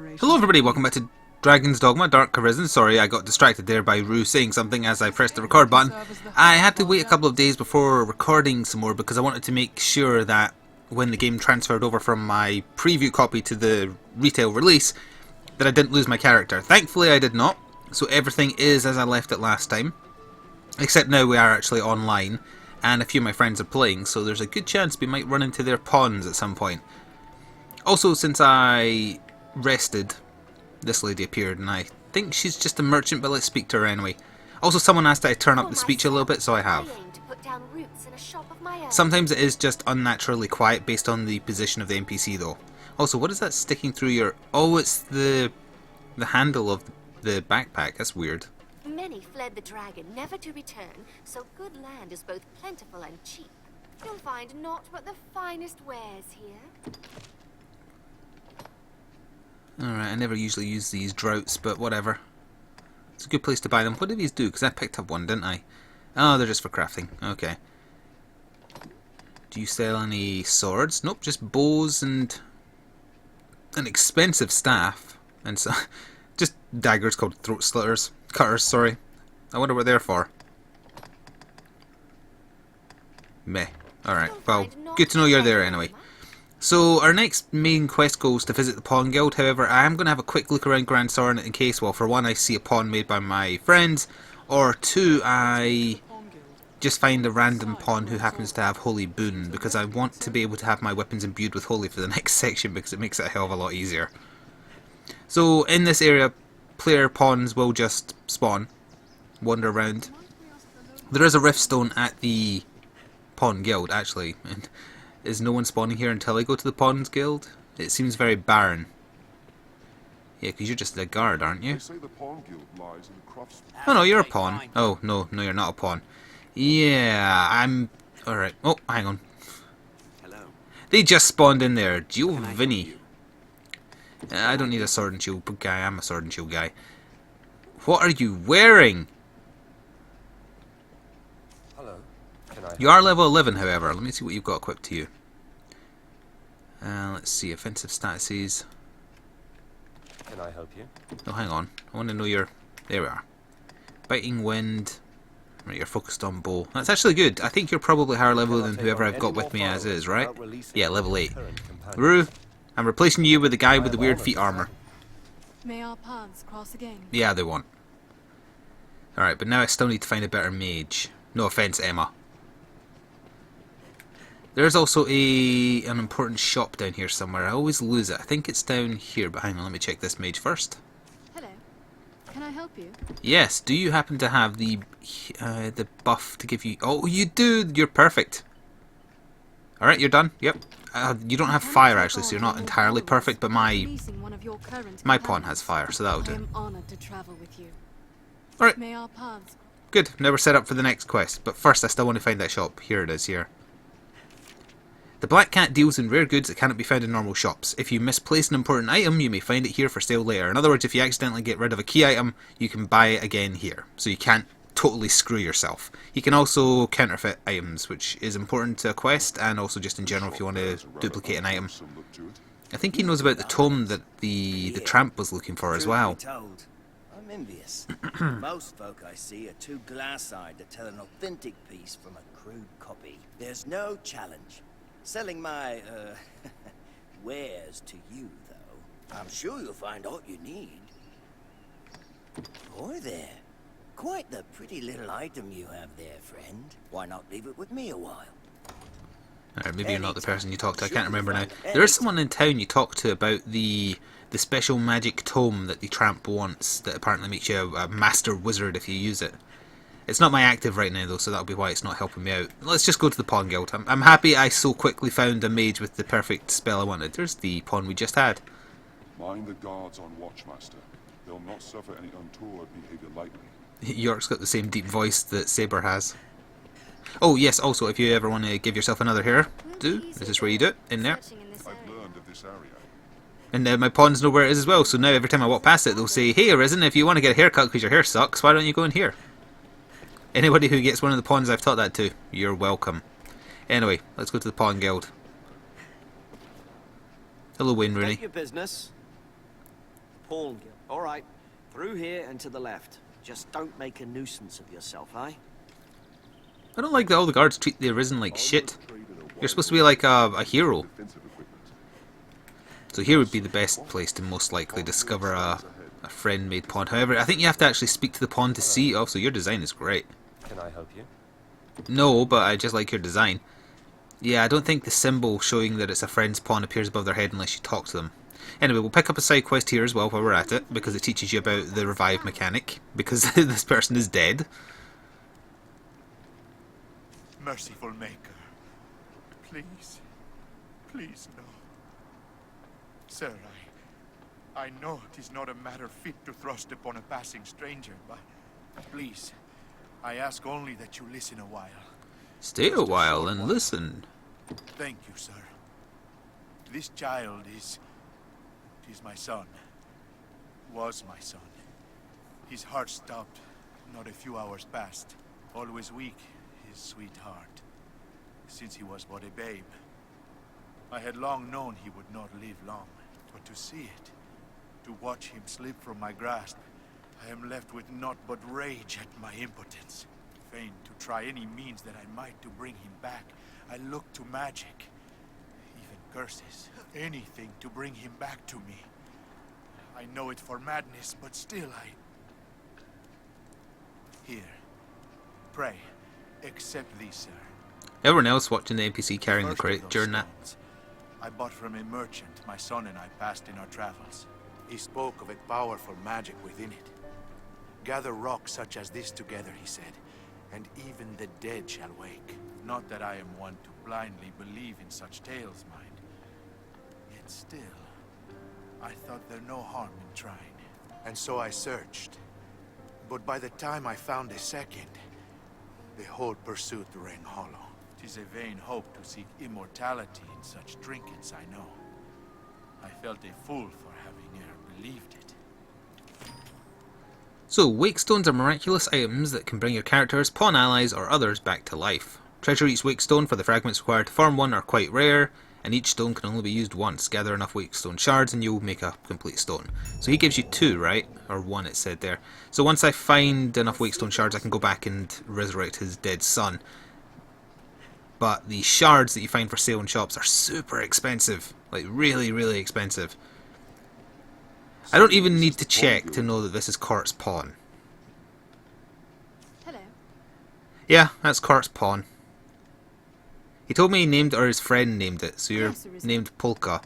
Hello everybody, welcome back to Dragon's Dogma, Dark Arisen. Sorry, I got distracted there by Rue saying something as I pressed the record button. I had to wait a couple of days before recording some more because I wanted to make sure that when the game transferred over from my preview copy to the retail release, that I didn't lose my character. Thankfully I did not, so everything is as I left it last time. Except now we are actually online, and a few of my friends are playing, so there's a good chance we might run into their pawns at some point. Also, since I rested, this lady appeared, and I think she's just a merchant, but let's speak to her anyway. Also, someone asked that I turn up the speech a little bit, so I have. Sometimes it is just unnaturally quiet based on the position of the NPC though. Also, what is that sticking through your... Oh, it's the handle of the backpack. That's weird. Many fled the dragon, never to return, so good land is both plentiful and cheap. You'll find naught but the finest wares here. Alright, I never usually use these droughts, but whatever. It's a good place to buy them. What do these do? Because I picked up one, didn't I? Oh, they're just for crafting. Okay. Do you sell any swords? Nope, just bows and an expensive staff. And so, just daggers called throat slitters. Cutters, sorry. I wonder what they're for. Meh. Alright, well, good to know you're there anyway. So, our next main quest goes to visit the Pawn Guild. However, I am going to have a quick look around Grand Sorn in case, well, for one, I see a pawn made by my friends, or two, I just find a random pawn who happens to have Holy Boon, because I want to be able to have my weapons imbued with Holy for the next section, because it makes it a hell of a lot easier. So, in this area, player pawns will just spawn, wander around. There is a riftstone at the Pawn Guild, actually, and is no one spawning here until I go to the Pawns Guild? It seems very barren. Yeah, because you're just a guard, aren't you? Oh no, you're a pawn. Oh, no, you're not a pawn. Yeah, I'm... Alright. Oh, hang on. They just spawned in there. Giovanni. I don't need a sword and shield guy. I'm a sword and shield guy. What are you wearing? You are level 11, however. Let me see what you've got equipped to you. Let's see, offensive statuses. Can I help you? Oh, hang on. I want to know your... There we are. Biting wind. Right, you're focused on bow. That's actually good. I think you're probably higher level than whoever I've got with me as is, right? Yeah, level 8. Rue, I'm replacing you with the guy with the weird feet armor. May our paths cross again? Yeah, they won't. Alright, but now I still need to find a better mage. No offense, Emma. There's also an important shop down here somewhere. I always lose it. I think it's down here, but hang on, let me check this mage first. Hello. Can I help you? Yes, do you happen to have the buff to give you... Oh, you do! You're perfect. Alright, you're done. Yep. You don't have fire, actually, so you're not entirely perfect, but my pawn has fire, so that'll do. I am honored to travel with you. Alright. May our paths... Good. Now we're set up for the next quest. But first, I still want to find that shop. Here it is, here. The Black Cat deals in rare goods that cannot be found in normal shops. If you misplace an important item, you may find it here for sale later. In other words, if you accidentally get rid of a key item, you can buy it again here. So you can't totally screw yourself. You can also counterfeit items, which is important to a quest, and also just in general if you want to duplicate an item. I think he knows about the tome that the tramp was looking for as well. I'm envious. Most folk I see are too glass-eyed to tell an authentic piece from a crude copy. There's no challenge. Selling my, wares to you, though. I'm sure you'll find all you need. Boy there. Quite the pretty little item you have there, friend. Why not leave it with me a while? Alright, maybe you're not the person you talked to. I can't remember now. There is someone in town you talked to about the special magic tome that the tramp wants that apparently makes you a master wizard if you use it. It's not my active right now though, so that'll be why it's not helping me out. Let's just go to the Pawn Guild. I'm happy I so quickly found a mage with the perfect spell I wanted. There's the pawn we just had. Mind the guards on watch, master. They'll not suffer any untoward behavior lightly. York's got the same deep voice that Saber has. Oh yes, also if you ever want to give yourself another hair, this is where you do it, in there. I've learned of this area. And my pawns know where it is as well, so now every time I walk past it they'll say, "Hey Arisen, if you want to get a haircut because your hair sucks, why don't you go in here?" Anybody who gets one of the pawns I've taught that to, you're welcome. Anyway, let's go to the Pawn Guild. Hello, Wayne Rooney. Your business. Pawn Guild. All right. Through here and to the left. Just don't make a nuisance of yourself, eh? I don't like that all the guards treat the Arisen like shit. You're supposed to be like a hero. So here would be the best place to most likely discover a friend-made pawn. However, I think you have to actually speak to the pawn to see. Oh, so your design is great. Can I help you? No, but I just like your design. Yeah, I don't think the symbol showing that it's a friend's pawn appears above their head unless you talk to them. Anyway, we'll pick up a side quest here as well while we're at it, because it teaches you about the revive mechanic, because this person is dead. Merciful Maker, please, please no. Sir, I know it is not a matter fit to thrust upon a passing stranger, but please, I ask only that you listen a while. Stay a while and listen. Thank you, sir. This child is my son. Was my son. His heart stopped not a few hours past. Always weak, his sweet heart. Since he was but a babe. I had long known he would not live long. But to see it, to watch him slip from my grasp, I am left with naught but rage at my impotence. Fain to try any means that I might to bring him back, I look to magic. Even curses. Anything to bring him back to me. I know it for madness, but still Here. Pray, accept these, sir. Everyone else watching the NPC carrying the First of crate those during that. stones I bought from a merchant my son and I passed in our travels. He spoke of a powerful magic within it. Gather rocks such as this together, he said, and even the dead shall wake. Not that I am one to blindly believe in such tales, mind. Yet still, I thought there no harm in trying. And so I searched. But by the time I found a second, the whole pursuit rang hollow. 'Tis a vain hope to seek immortality in such trinkets, I know. I felt a fool for having e'er believed it. So, wake stones are miraculous items that can bring your characters, pawn allies, or others back to life. Treasure each wake stone for the fragments required to form one are quite rare, and each stone can only be used once. Gather enough wake stone shards and you'll make a complete stone. So he gives you 2, right? Or 1 it said there. So once I find enough wake stone shards I can go back and resurrect his dead son. But the shards that you find for sale in shops are super expensive. Like really, really expensive. I don't even need to check to know that this is Cort's pawn. Hello. Yeah, that's Cort's pawn. He told me he named, or his friend named it, so you're Yes, Arisen. named Polka.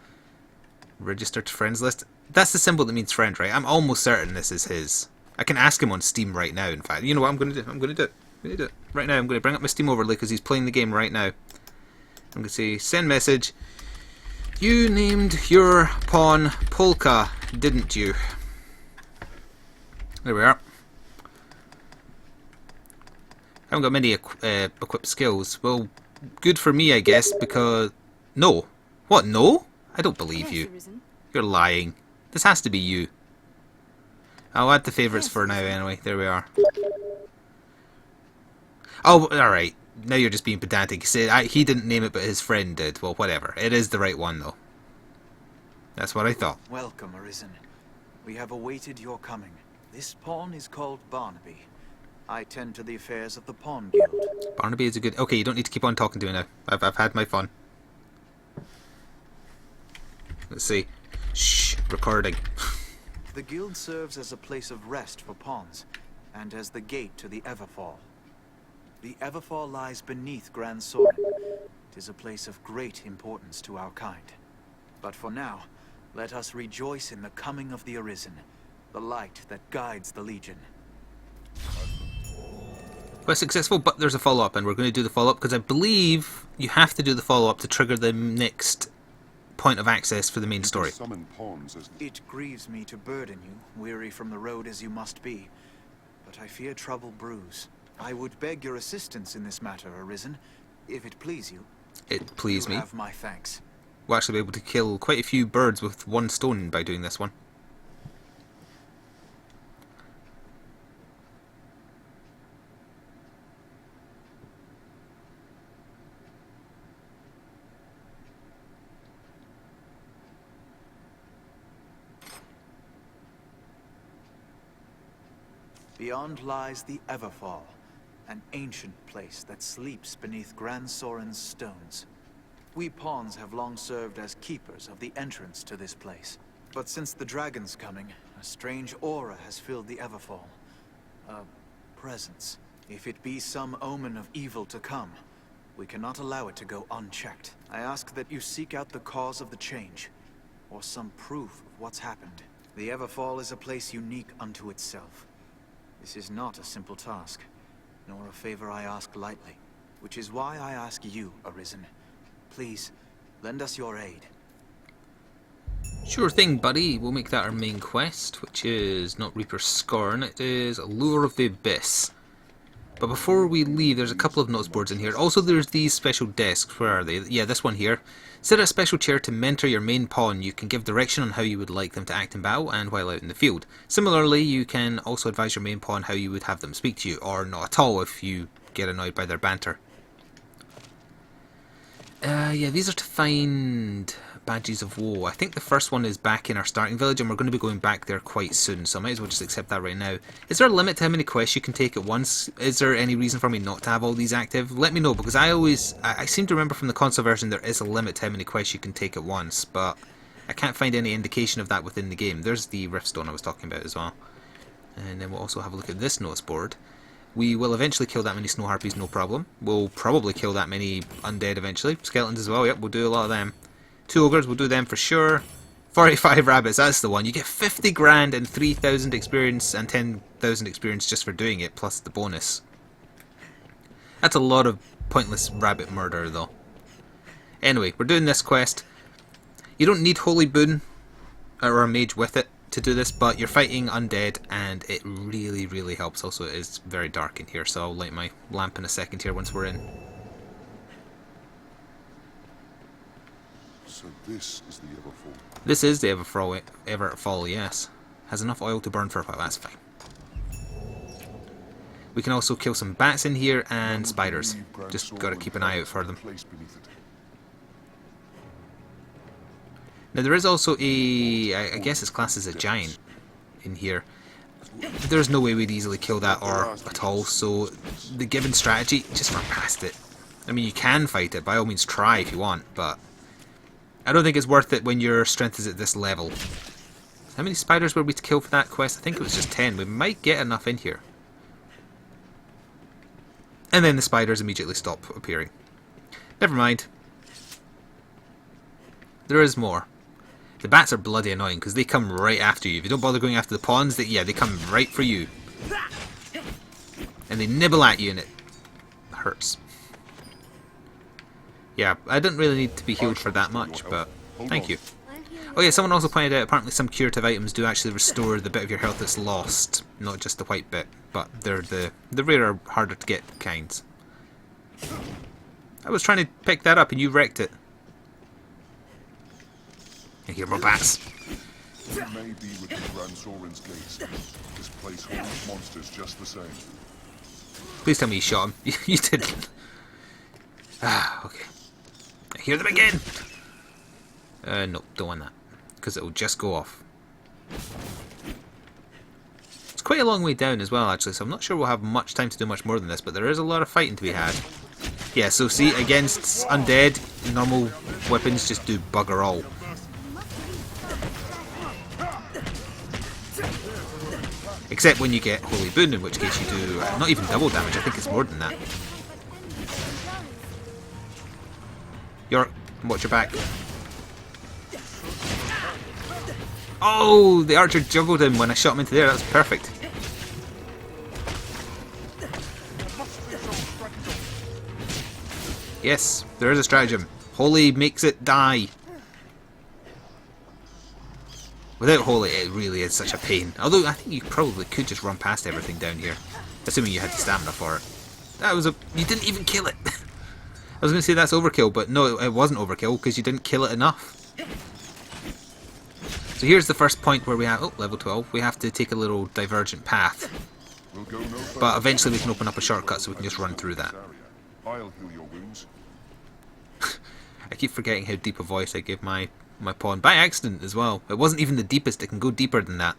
Registered to friends list. That's the symbol that means friend, right? I'm almost certain this is his. I can ask him on Steam right now, in fact. You know what I'm going to do? I'm going to do it. I'm going to do it. Right now, I'm going to bring up my Steam overlay because he's playing the game right now. I'm going to say, send message. You named your pawn Polka, didn't you? There we are. I haven't got many equipped skills. Well, good for me, I guess, because... No. What, no? I don't believe Yes, you. Arisen. You're lying. This has to be you. I'll add the favourites Yes, for now Arisen. anyway. There we are. Oh, alright. Now you're just being pedantic. You said he didn't name it, but his friend did. Well, whatever. It is the right one, though. That's what I thought. Welcome, Arisen. We have awaited your coming. This pawn is called Barnaby. I tend to the affairs of the Pawn Guild. Barnaby is a good... Okay, you don't need to keep on talking to me now. I've had my fun. Let's see. Shh, recording. The guild serves as a place of rest for pawns, and as the gate to the Everfall. The Everfall lies beneath Grand Soren. It is a place of great importance to our kind. But for now, let us rejoice in the coming of the Arisen, the light that guides the Legion. Quite successful, but there's a follow-up, and we're going to do the follow-up because I believe you have to do the follow-up to trigger the next point of access for the main story. Summon pawns as It grieves me to burden you, weary from the road as you must be, but I fear trouble brews. I would beg your assistance in this matter, Arisen, if it please you. It pleased me. You have my thanks. We'll actually be able to kill quite a few birds with 1 stone by doing this one. Beyond lies the Everfall, an ancient place that sleeps beneath Grand Soren's stones. We pawns have long served as keepers of the entrance to this place. But since the dragon's coming, a strange aura has filled the Everfall. A presence. If it be some omen of evil to come, we cannot allow it to go unchecked. I ask that you seek out the cause of the change, or some proof of what's happened. The Everfall is a place unique unto itself. This is not a simple task, nor a favor I ask lightly, which is why I ask you, Arisen. Please, lend us your aid. Sure thing, buddy. We'll make that our main quest, which is not Reaper's Scorn, it is Lure of the Abyss. But before we leave, there's a couple of notes boards in here. Also, there's these special desks. Where are they? Yeah, this one here. Sit at a special chair to mentor your main pawn. You can give direction on how you would like them to act in battle and while out in the field. Similarly, you can also advise your main pawn how you would have them speak to you, or not at all if you get annoyed by their banter. Yeah, these are to find badges of woe. I think the first one is back in our starting village, and we're going to be going back there quite soon, so I might as well just accept that right now. Is there a limit to how many quests you can take at once? Is there any reason for me not to have all these active? Let me know, because I seem to remember from the console version there is a limit to how many quests you can take at once, but I can't find any indication of that within the game. There's the Riftstone I was talking about as well. And then we'll also have a look at this notice board. We will eventually kill that many snow harpies, no problem. We'll probably kill that many undead eventually. Skeletons as well, yep, we'll do a lot of them. 2 ogres, we'll do them for sure. 45 rabbits, that's the one. You get 50 grand and 3,000 experience and 10,000 experience just for doing it, plus the bonus. That's a lot of pointless rabbit murder though. Anyway, we're doing this quest. You don't need Holy Boon or a mage with it to do this, but you're fighting undead and it really, really helps. Also, it is very dark in here, so I'll light my lamp in a second here once we're in. So this is the Everfall. This is the Everfall, yes. Has enough oil to burn for a while, that's fine. We can also kill some bats in here and spiders. Just gotta keep an eye out for them. Now there is also a, I guess it's classed as a giant in here. There's no way we'd easily kill that or at all, so the given strategy, just run past it. I mean, you can fight it, by all means try if you want, but I don't think it's worth it when your strength is at this level. How many spiders were we to kill for that quest? I think it was just 10. We might get enough in here. And then the spiders immediately stop appearing. Never mind. There is more. The bats are bloody annoying because they come right after you. If you don't bother going after the pawns, they come right for you. And they nibble at you and it hurts. Yeah, I didn't really need to be healed for that much, but thank you. Oh yeah, someone also pointed out apparently some curative items do actually restore the bit of your health that's lost, not just the white bit, but they're the rarer, harder to get kinds. I was trying to pick that up and you wrecked it. I hear more bats. You may be within Grand Soren's gates. This place holds monsters just the same. Please tell me you shot him. You didn't. Ah, okay. I hear them again! No, don't want that. Because it'll just go off. It's quite a long way down as well, actually, so I'm not sure we'll have much time to do much more than this, but there is a lot of fighting to be had. Yeah, so see, against undead, normal weapons just do bugger all. Except when you get Holy Boon, in which case you do not even double damage, I think it's more than that. York, watch your back. Oh, the archer juggled him when I shot him into there, that was perfect. Yes, there is a stratagem. Holy makes it die. Without Holy, it really is such a pain. Although, I think you probably could just run past everything down here. Assuming you had the stamina for it. That was a... You didn't even kill it! I was going to say that's overkill, but no, it wasn't overkill, because you didn't kill it enough. So here's the first point where we have... Oh, level 12. We have to take a little divergent path. But eventually we can open up a shortcut so we can just run through that. I'll heal your wounds. I keep forgetting how deep a voice I give my pawn. By accident as well. It wasn't even the deepest, it can go deeper than that.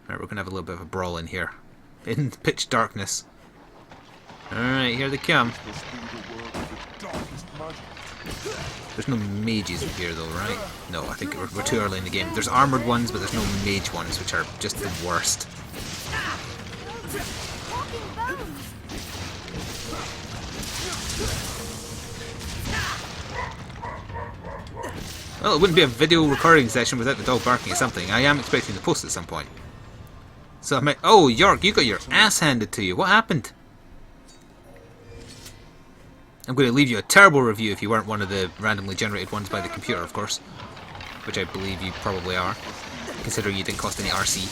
Alright, we're going to have a little bit of a brawl in here. In pitch darkness. Alright, here they come. Must be the work of the darkest magic. There's no mages in here though, right? No, I think we're too early in the game. There's armoured ones, but there's no mage ones, which are just the worst. Walking bones! Well, it wouldn't be a video recording session without the dog barking at something. I am expecting to post at some point. So I might... Oh, York, you got your ass handed to you. What happened? I'm going to leave you a terrible review if you weren't one of the randomly generated ones by the computer, of course. Which I believe you probably are, considering you didn't cost any RC.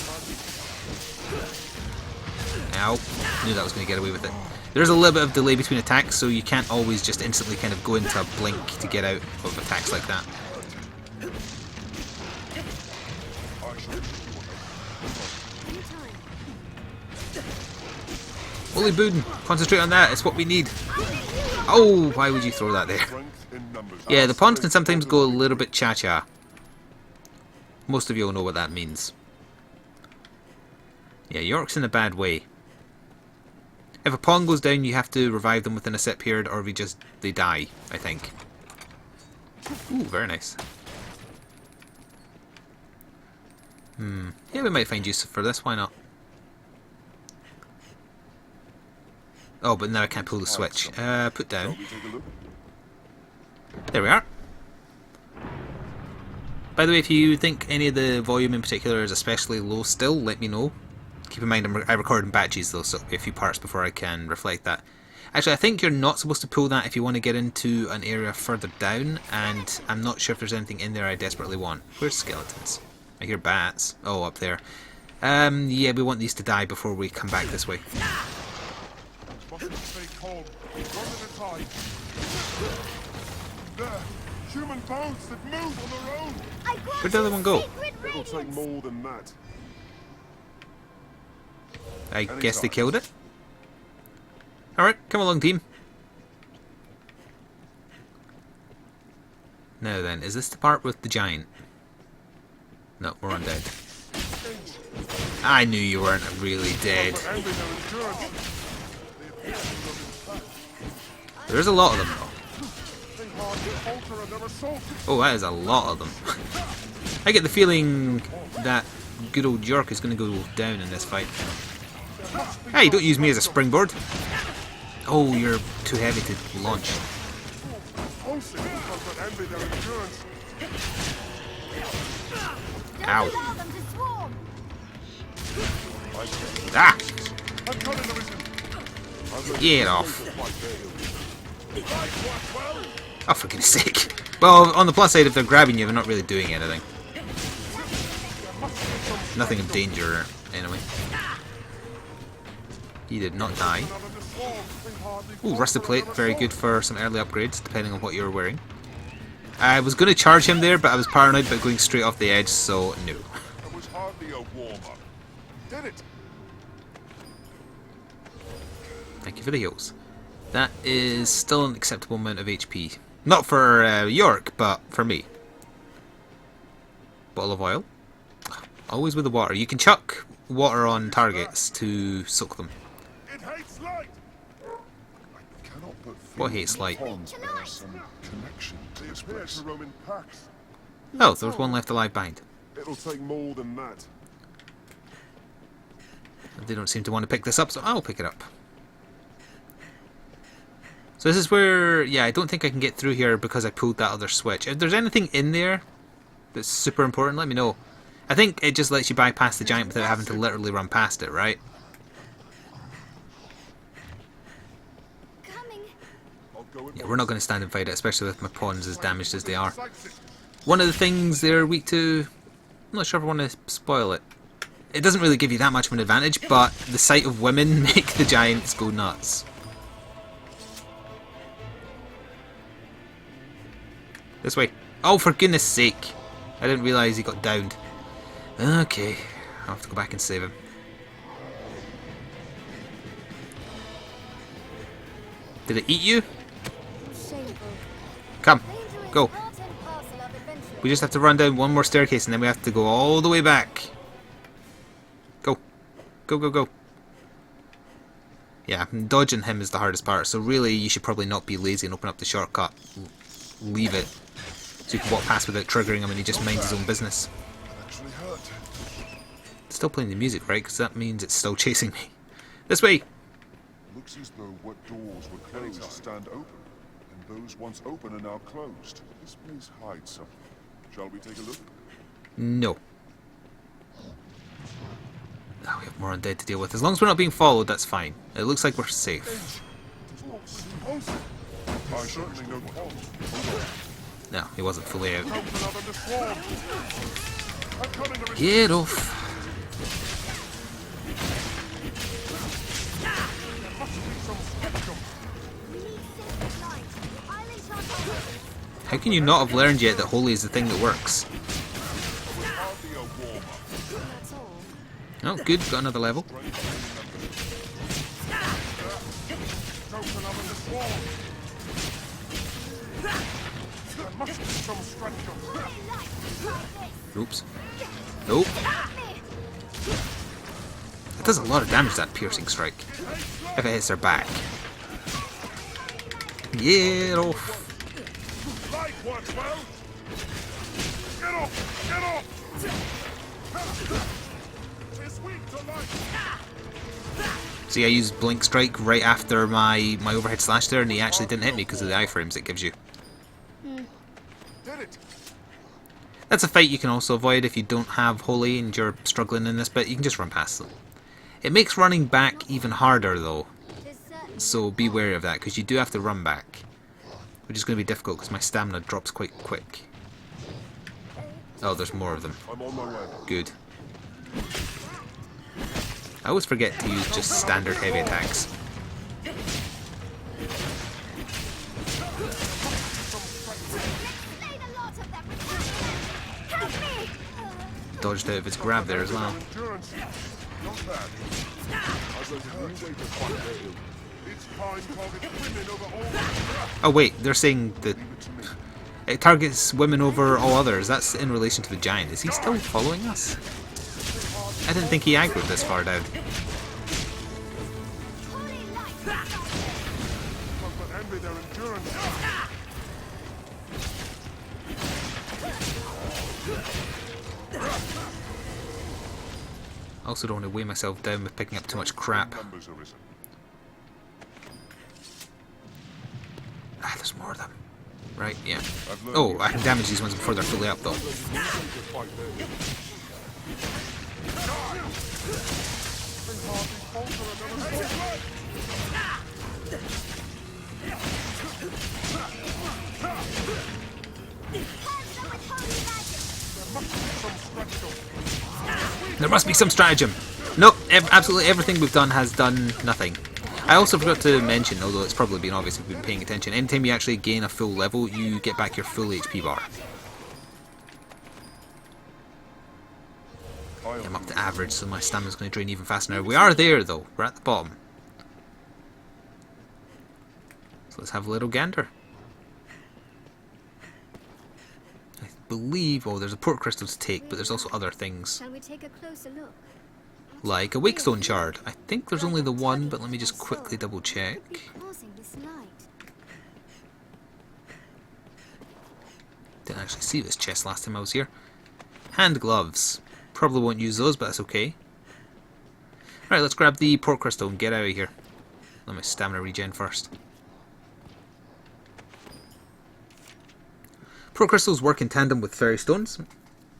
Ow. Knew that was going to get away with it. There's a little bit of delay between attacks, so you can't always just instantly kind of go into a blink to get out of attacks like that. Holy Boodin, concentrate on that, it's what we need. Oh, why would you throw that there? Yeah, the pawns can sometimes go a little bit cha-cha. Most of you will know what that means. Yeah, York's in a bad way. If a pawn goes down, you have to revive them within a set period, or they die, I think. Ooh, very nice. Yeah, we might find use for this, why not? Oh, but now I can't pull the switch. Put down. There we are. By the way, if you think any of the volume in particular is especially low still, let me know. Keep in mind I record in batches though, so a few parts before I can reflect that. Actually, I think you're not supposed to pull that if you want to get into an area further down, and I'm not sure if there's anything in there I desperately want. Where's skeletons? I hear bats. Oh, up there. Yeah, we want these to die before we come back this way. Stay calm. One at a time. There. Human bones that move on their own. Where'd the other one go? It'll take more than that. I guess they killed it. Alright, come along, team. Now then, is this the part with the giant? No, we're undead. I knew you weren't really dead. There's a lot of them though. Oh, that is a lot of them. I get the feeling that good old York is going to go down in this fight. Hey, don't use me as a springboard. Oh, you're too heavy to launch. Ow. Ah! Get off. Oh, for goodness sake. Well, on the plus side, if they're grabbing you, they're not really doing anything. Nothing of danger, anyway. He did not die. Ooh, rusted plate. Very good for some early upgrades, depending on what you're wearing. I was going to charge him there, but I was paranoid about going straight off the edge, so no. It was hardly a warm-up. Did it? Thank you for the heals. That is still an acceptable amount of HP. Not for York, but for me. Bottle of oil. Always with the water. You can chuck water on targets to soak them. It hates light. I cannot but feel What hates light? ponds bear some connection to this place. Roman packs. Oh, there was one left alive behind. It'll take more than that. They don't seem to want to pick this up, so I'll pick it up. So this is where, yeah, I don't think I can get through here because I pulled that other switch. If there's anything in there that's super important, let me know. I think it just lets you bypass the giant without having to literally run past it, right? Yeah, we're not going to stand and fight it, especially with my pawns as damaged as they are. One of the things they're weak to... I'm not sure if I want to spoil it. It doesn't really give you that much of an advantage, but the sight of women make the giants go nuts. This way. Oh, for goodness sake. I didn't realise he got downed. Okay. I'll have to go back and save him. Did it eat you? Come. Go. We just have to run down one more staircase and then we have to go all the way back. Go. Go, go, go. Yeah, dodging him is the hardest part, so really you should probably not be lazy and open up the shortcut. Leave it. So you can walk past without triggering him and he just minds his own business. Actually hurt. Still playing the music, right? Because that means it's still chasing me. This way! Looks as though what doors were closed stand open, and those once open are now closed. This place hides something. Shall we take a look? No. Oh, we have more undead to deal with. As long as we're not being followed, that's fine. It looks like we're safe. I certainly know Paul. No, he wasn't fully out. Get off. How can you not have learned yet that holy is the thing that works? Oh, good, got another level. Oops. Nope. It does a lot of damage, that piercing strike. If it hits her back. Get off. See, I used Blink Strike right after my overhead slash there, and he actually didn't hit me because of the iframes it gives you. That's a fight you can also avoid if you don't have Holy and you're struggling in this bit. You can just run past them. It makes running back even harder though, so be wary of that because you do have to run back, which is going to be difficult because my stamina drops quite quick. Oh, there's more of them. Good. I always forget to use just standard heavy attacks. Dodged out of his grab there as well. Oh wait, they're saying that it targets women over all others. That's in relation to the giant. Is he still following us? I didn't think he aggroed this far down. I also don't want to weigh myself down with picking up too much crap. Ah, there's more of them. Right, yeah. Oh, I can damage these ones before they're fully up though. There must be some stratagem. Nope, absolutely everything we've done has done nothing. I also forgot to mention, although it's probably been obvious if you've been paying attention, anytime you actually gain a full level, you get back your full HP bar. Yeah, I'm up to average, so my stamina's going to drain even faster now. We are there, though. We're at the bottom. So let's have a little gander. I believe... Oh, there's a port crystal to take, but there's also other things. Shall we take a closer look? Like a wakestone shard. I think there's only the one, but let me just quickly double check. Didn't actually see this chest last time I was here. Hand gloves. Probably won't use those, but that's okay. Right, let's grab the port crystal and get out of here. Let my stamina regen first. Port crystals work in tandem with fairy stones.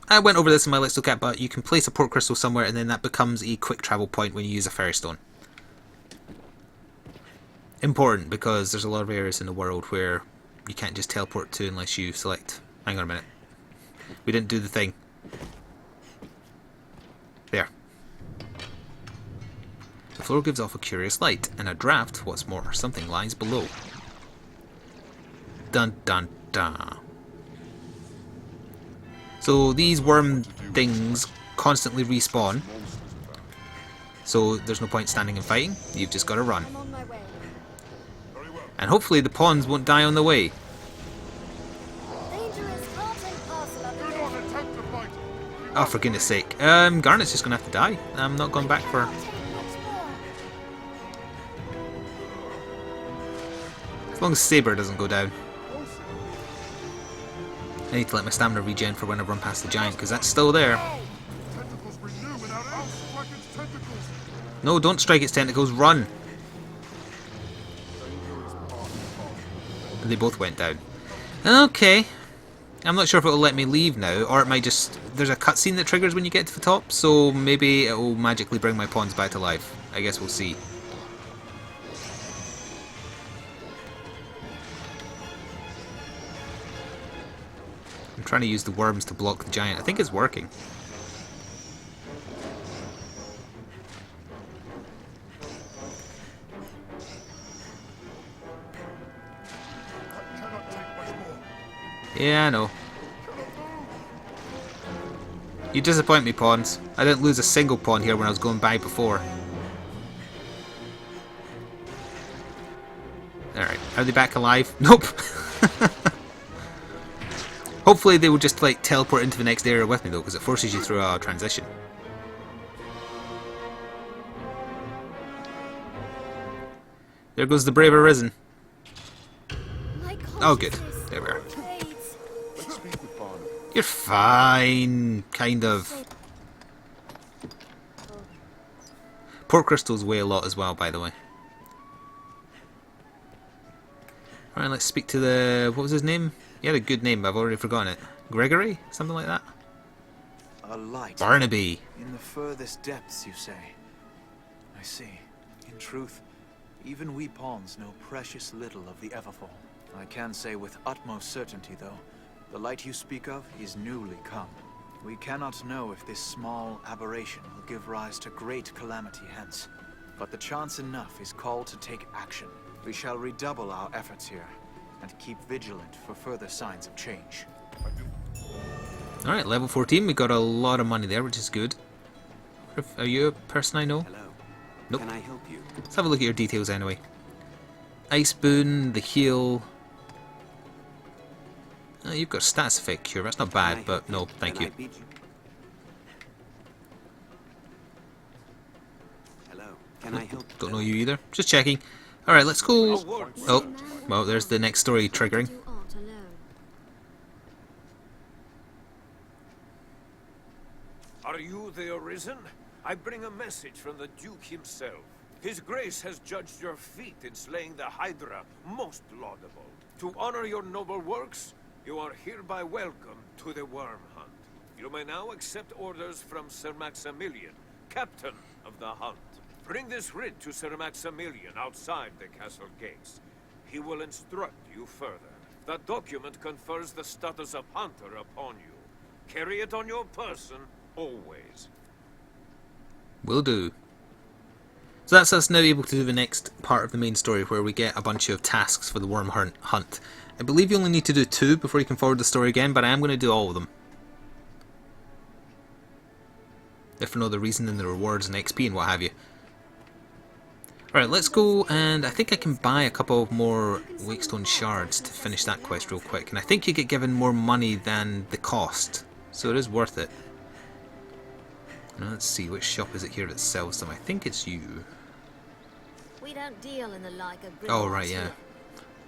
I went over this in my Let's Look At, but you can place a port crystal somewhere and then that becomes a quick travel point when you use a fairy stone. Important, because there's a lot of areas in the world where you can't just teleport to unless you select... Hang on a minute. We didn't do the thing. There. The floor gives off a curious light, and a draft, what's more, something lies below. Dun dun dun. So these worm things constantly respawn. So there's no point standing and fighting, you've just got to run. I'm on my way. And hopefully the pawns won't die on the way. Oh, for goodness sake. Garnet's just going to have to die. I'm not going back for As long as Saber doesn't go down. I need to let my stamina regen for when I run past the giant, because that's still there. Tentacles renew without I'll strike its tentacles. No, don't strike its tentacles, run! They both went down. Okay. I'm not sure if it will let me leave now, or it might just... There's a cutscene that triggers when you get to the top, so maybe it will magically bring my pawns back to life. I guess we'll see. I'm trying to use the worms to block the giant. I think it's working. I cannot take much more. Yeah, I know. You disappoint me, pawns. I didn't lose a single pawn here when I was going by before. Alright, are they back alive? Nope! Hopefully they will just like teleport into the next area with me though, because it forces you through a transition. There goes the brave Arisen. Oh good, there we are. Let's speak with Barnum. You're fine, kind of. Port crystals weigh a lot as well, by the way. Alright, let's speak to the... what was his name? He had a good name, but I've already forgotten it. Gregory? Something like that? A light. Barnaby. In the furthest depths, you say? I see. In truth, even we pawns know precious little of the everfall. I can say with utmost certainty, though, the light you speak of is newly come. We cannot know if this small aberration will give rise to great calamity hence, but the chance enough is called to take action. We shall redouble our efforts here, and keep vigilant for further signs of change. Alright, level 14, we got a lot of money there, which is good. Are you a person I know? Hello. Nope. Can I help you? Let's have a look at your details anyway. Ice Boon, the heal. You've got stats effect cure, that's not bad, but no, thank you. Hello. Can I help? Don't know you either. Just checking. Alright, let's go. Oh, well, there's the next story triggering. Are you the Arisen? I bring a message from the Duke himself. His Grace has judged your feat in slaying the Hydra, most laudable. To honor your noble works, you are hereby welcome to the Worm Hunt. You may now accept orders from Sir Maximilian, Captain of the Hunt. Bring this writ to Sir Maximilian outside the castle gates. He will instruct you further. The document confers the status of Hunter upon you. Carry it on your person, always. Will do. So that's us now able to do the next part of the main story where we get a bunch of tasks for the Worm Hunt. I believe you only need to do 2 before you can forward the story again, but I am going to do all of them. If for no other reason than the rewards and XP and what have you. Alright, let's go, and I think I can buy a couple more Wakestone shards to finish that quest real quick. And I think you get given more money than the cost, so it is worth it. Now let's see, which shop is it here that sells them? I think it's you. We don't deal in the like of Oh, right, yeah. here.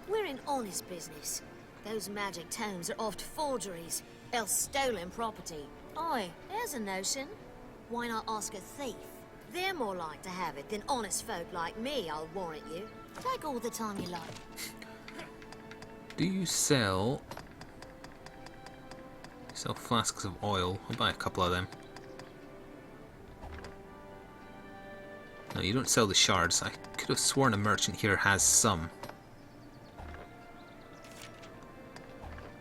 We're in honest business. Those magic tomes are oft forgeries, else stolen property. Oi, there's a notion. Why not ask a thief? They're more like to have it than honest folk like me, I'll warrant you. Take all the time you like. Do you sell... sell flasks of oil? I'll buy a couple of them. No, you don't sell the shards. I could have sworn a merchant here has some.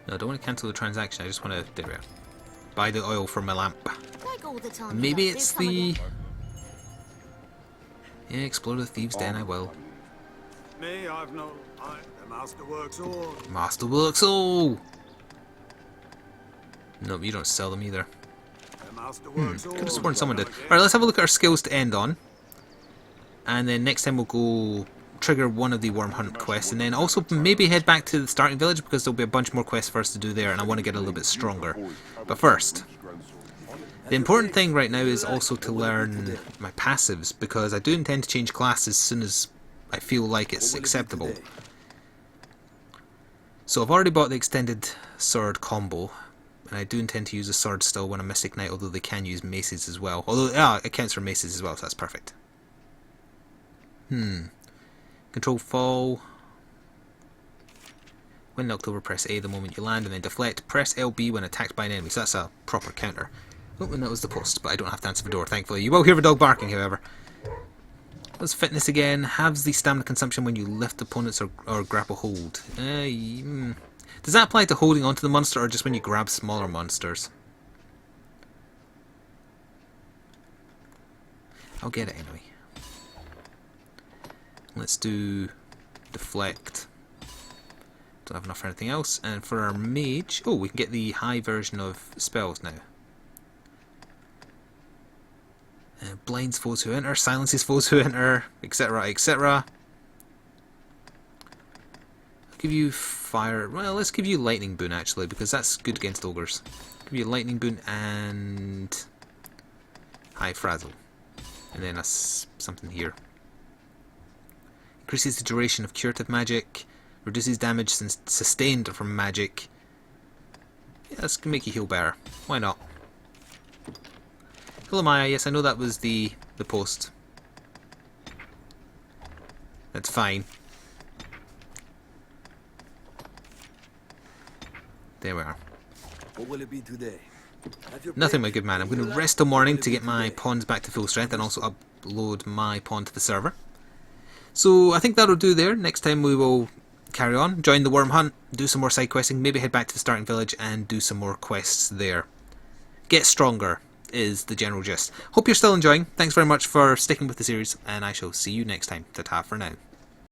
No, I don't want to cancel the transaction. I just want to... there we are. Buy the oil for my lamp. Take all the time Maybe you like. it's Do come the... again. Yeah, explore the thieves' den, I will. Me, I've no... the master works all. Master works all! No, you don't sell them either. The master works all. Could have sworn someone did. Alright, let's have a look at our skills to end on. And then next time we'll go trigger one of the Worm Hunt quests, and then also maybe head back to the starting village because there'll be a bunch more quests for us to do there, and I want to get a little bit stronger. But first, the important thing right now is also to learn my passives, because I do intend to change class as soon as I feel like it's acceptable. So I've already bought the extended sword combo, and I do intend to use a sword still when a Mystic Knight, although they can use maces as well. Although, it counts for maces as well, so that's perfect. Control fall. When knocked over, press A the moment you land, and then deflect. Press LB when attacked by an enemy, so that's a proper counter. Oh, and that was the post, but I don't have to answer the door, thankfully. You will hear the dog barking, however. What's fitness again? Halves the stamina consumption when you lift opponents or grapple hold. Does that apply to holding onto the monster, or just when you grab smaller monsters? I'll get it anyway. Let's do deflect. Don't have enough for anything else. And for our mage, oh, we can get the high version of spells now. Blinds foes who enter, silences foes who enter, etc, etc. I'll give you fire. Well, let's give you lightning boon actually, because that's good against ogres. Give you lightning boon and high frazzle, and then something here. Increases the duration of curative magic, reduces damage sustained from magic. Yeah, that's gonna make you heal better. Why not? Hello Maya, yes I know that was the post. That's fine. There we are. What will it be today? Nothing, my good man. I'm going to rest till morning to get my pawns back to full strength and also upload my pawn to the server. So I think that'll do there. Next time we will carry on, join the worm hunt, do some more side questing, maybe head back to the starting village and do some more quests there. Get stronger is the general gist. Hope you're still enjoying. Thanks very much for sticking with the series, and I shall see you next time. Ta-ta for now.